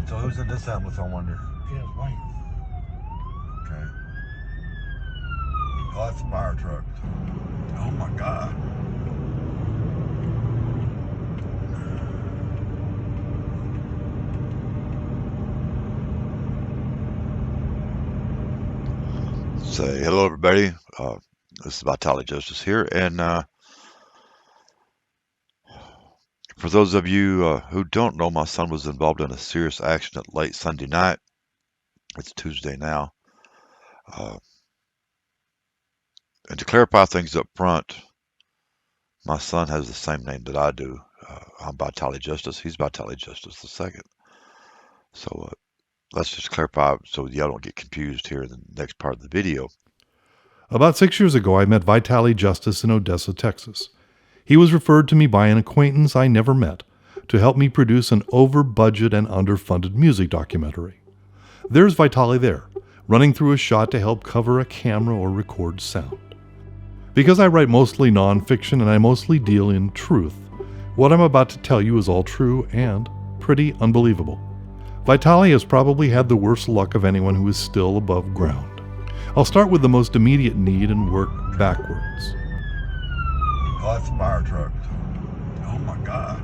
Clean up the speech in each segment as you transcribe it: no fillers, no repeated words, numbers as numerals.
So who's in this ambulance, I wonder? His wife. Okay. Oh, that's a fire truck. Oh my God. Say hello, everybody. This is Vitale Justice here, and for those of you who don't know, my son was involved in a serious accident late Sunday night. It's Tuesday now. And to clarify things up front, my son has the same name that I do. I'm Vitale Justice. He's Vitale Justice II. So let's just clarify so y'all don't get confused here in the next part of the video. About 6 years ago, I met Vitale Justice in Odessa, Texas. He was referred to me by an acquaintance I never met to help me produce an over-budget and underfunded music documentary. There's Vitale there, running through a shot to help cover a camera or record sound. Because I write mostly nonfiction and I mostly deal in truth, what I'm about to tell you is all true and pretty unbelievable. Vitale has probably had the worst luck of anyone who is still above ground. I'll start with the most immediate need and work backwards. Oh, that's a fire truck. Oh my God.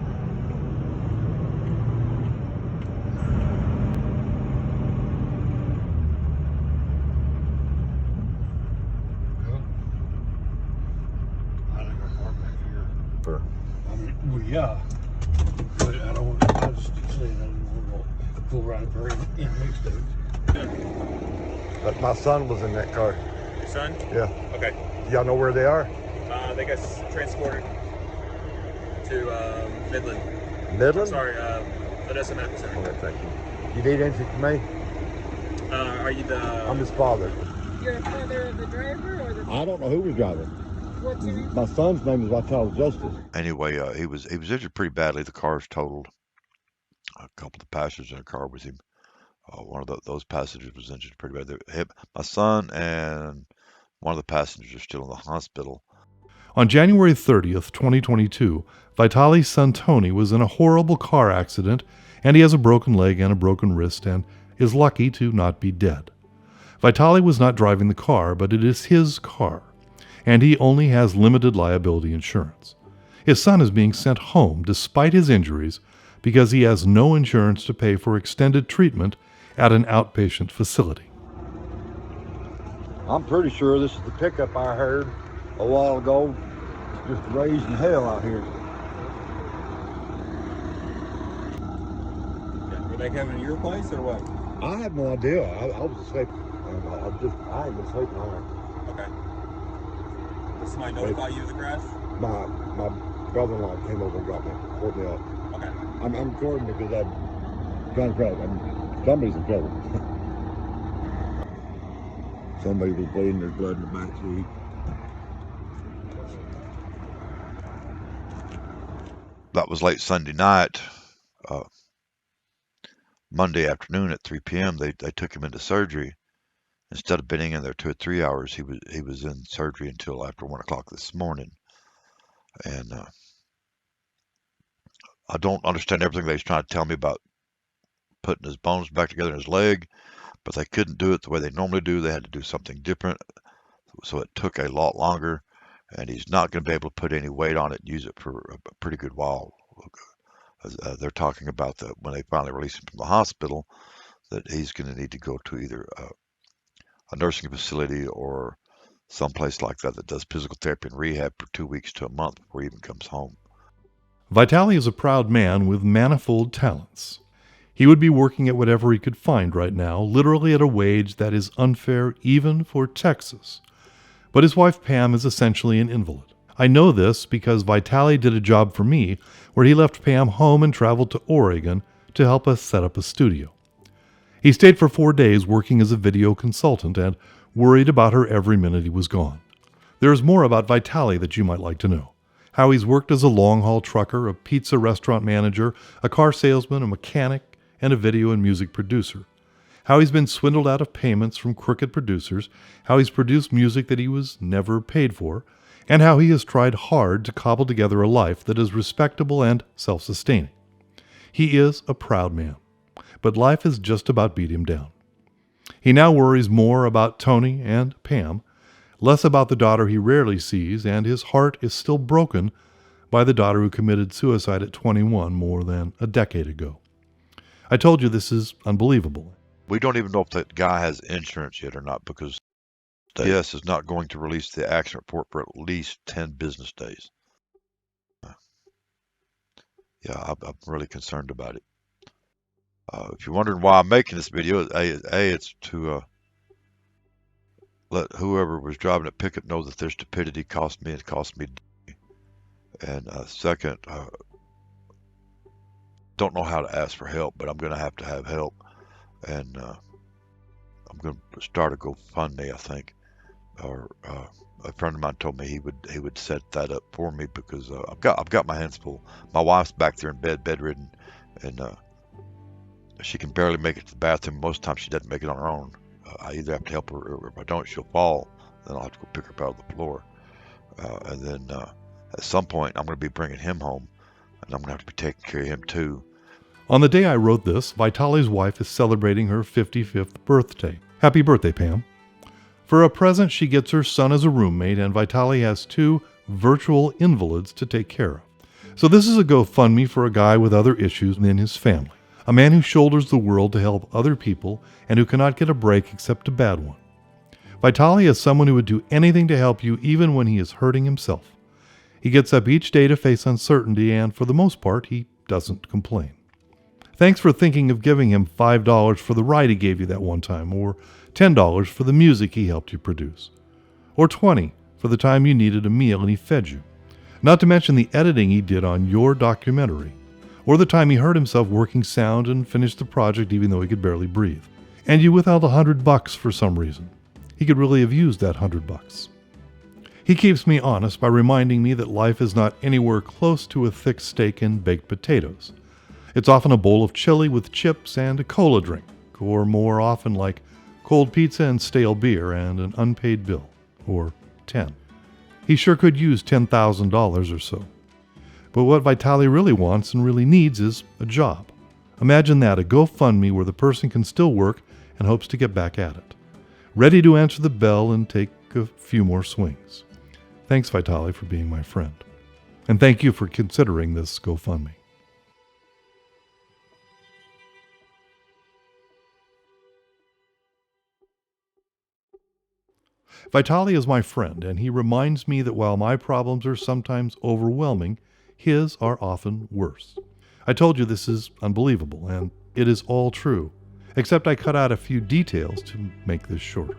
Well, yeah, but I don't want to, I just keep saying I don't want to go around very in mixed But my son was in that car. Your son? Yeah. Okay. Y'all know where they are? They got transported to Midland. Midland? Sorry, Odessa Medical Center. Okay, thank you. You need anything from me? Are you the... I'm his father. You're a father of the driver or the... I don't know who was driving. What's your name? My son's name is Vitale Justice. Anyway, he was injured pretty badly. The car's totaled. A couple of the passengers in the car with him. One of those passengers was injured pretty bad. My son and one of the passengers are still in the hospital. On January 30th, 2022, Vitale's son Tony was in a horrible car accident, and he has a broken leg and a broken wrist and is lucky to not be dead. Vitale was not driving the car, but it is his car, and he only has limited liability insurance. His son is being sent home despite his injuries because he has no insurance to pay for extended treatment at an outpatient facility. I'm pretty sure this is the pickup I heard a while ago. It's just raising hell out here. Were they coming to your place or what? I have no idea. I was asleep. I ain't been sleeping all night. Okay. Did somebody notify you of the crash? My brother-in-law came over and got me, pulled me up. Okay. I'm recording because I'm trying to cry. Somebody's in trouble. Somebody was bleeding. There's blood in the back seat. That was late Sunday night. Monday afternoon at 3 p.m. they took him into surgery. Instead of being in there 2 or 3 hours, he was in surgery until after 1 o'clock this morning. And I don't understand everything they was trying to tell me about putting his bones back together in his leg, but they couldn't do it the way they normally do. They had to do something different, so it took a lot longer, and he's not going to be able to put any weight on it and use it for a pretty good while. They're talking about that when they finally release him from the hospital, that he's going to need to go to either a nursing facility or someplace like that does physical therapy and rehab for 2 weeks to a month before he even comes home. Vitale is a proud man with manifold talents. He would be working at whatever he could find right now, literally at a wage that is unfair even for Texas. But his wife Pam is essentially an invalid. I know this because Vitale did a job for me where he left Pam home and traveled to Oregon to help us set up a studio. He stayed for 4 days working as a video consultant and worried about her every minute he was gone. There's more about Vitale that you might like to know. How he's worked as a long-haul trucker, a pizza restaurant manager, a car salesman, a mechanic, and a video and music producer. How he's been swindled out of payments from crooked producers, how he's produced music that he was never paid for, and how he has tried hard to cobble together a life that is respectable and self-sustaining. He is a proud man, but life has just about beat him down. He now worries more about Tony and Pam, less about the daughter he rarely sees, and his heart is still broken by the daughter who committed suicide at 21 more than a decade ago. I told you this is unbelievable. We don't even know if that guy has insurance yet or not because the PS is not going to release the accident report for at least 10 business days. Yeah, I'm really concerned about it. If you're wondering why I'm making this video, it's to let whoever was driving a pickup know that their stupidity cost me. It cost me. And second, don't know how to ask for help, but I'm going to have help. And I'm going to start a GoFundMe, I think. Or a friend of mine told me he would set that up for me because I've got my hands full. My wife's back there in bed, bedridden, and she can barely make it to the bathroom. Most times she doesn't make it on her own. I either have to help her, or if I don't, she'll fall. Then I'll have to go pick her up out of the floor. And then at some point, I'm going to be bringing him home, and I'm going to have to be taking care of him too. On the day I wrote this, Vitale's wife is celebrating her 55th birthday. Happy birthday, Pam. For a present, she gets her son as a roommate, and Vitale has 2 virtual invalids to take care of. So this is a GoFundMe for a guy with other issues in his family. A man who shoulders the world to help other people and who cannot get a break except a bad one. Vitale is someone who would do anything to help you even when he is hurting himself. He gets up each day to face uncertainty, and for the most part, he doesn't complain. Thanks for thinking of giving him $5 for the ride he gave you that one time, or $10 for the music he helped you produce, or $20 for the time you needed a meal and he fed you. Not to mention the editing he did on your documentary, or the time he hurt himself working sound and finished the project even though he could barely breathe. And you withheld $100 for some reason. He could really have used that $100. He keeps me honest by reminding me that life is not anywhere close to a thick steak and baked potatoes. It's often a bowl of chili with chips and a cola drink, or more often like cold pizza and stale beer and an unpaid bill, or 10. He sure could use $10,000 or so. But what Vitale really wants and really needs is a job. Imagine that, a GoFundMe where the person can still work and hopes to get back at it. Ready to answer the bell and take a few more swings. Thanks, Vitale, for being my friend. And thank you for considering this GoFundMe. Vitale is my friend, and he reminds me that while my problems are sometimes overwhelming, his are often worse. I told you this is unbelievable, and it is all true, except I cut out a few details to make this shorter.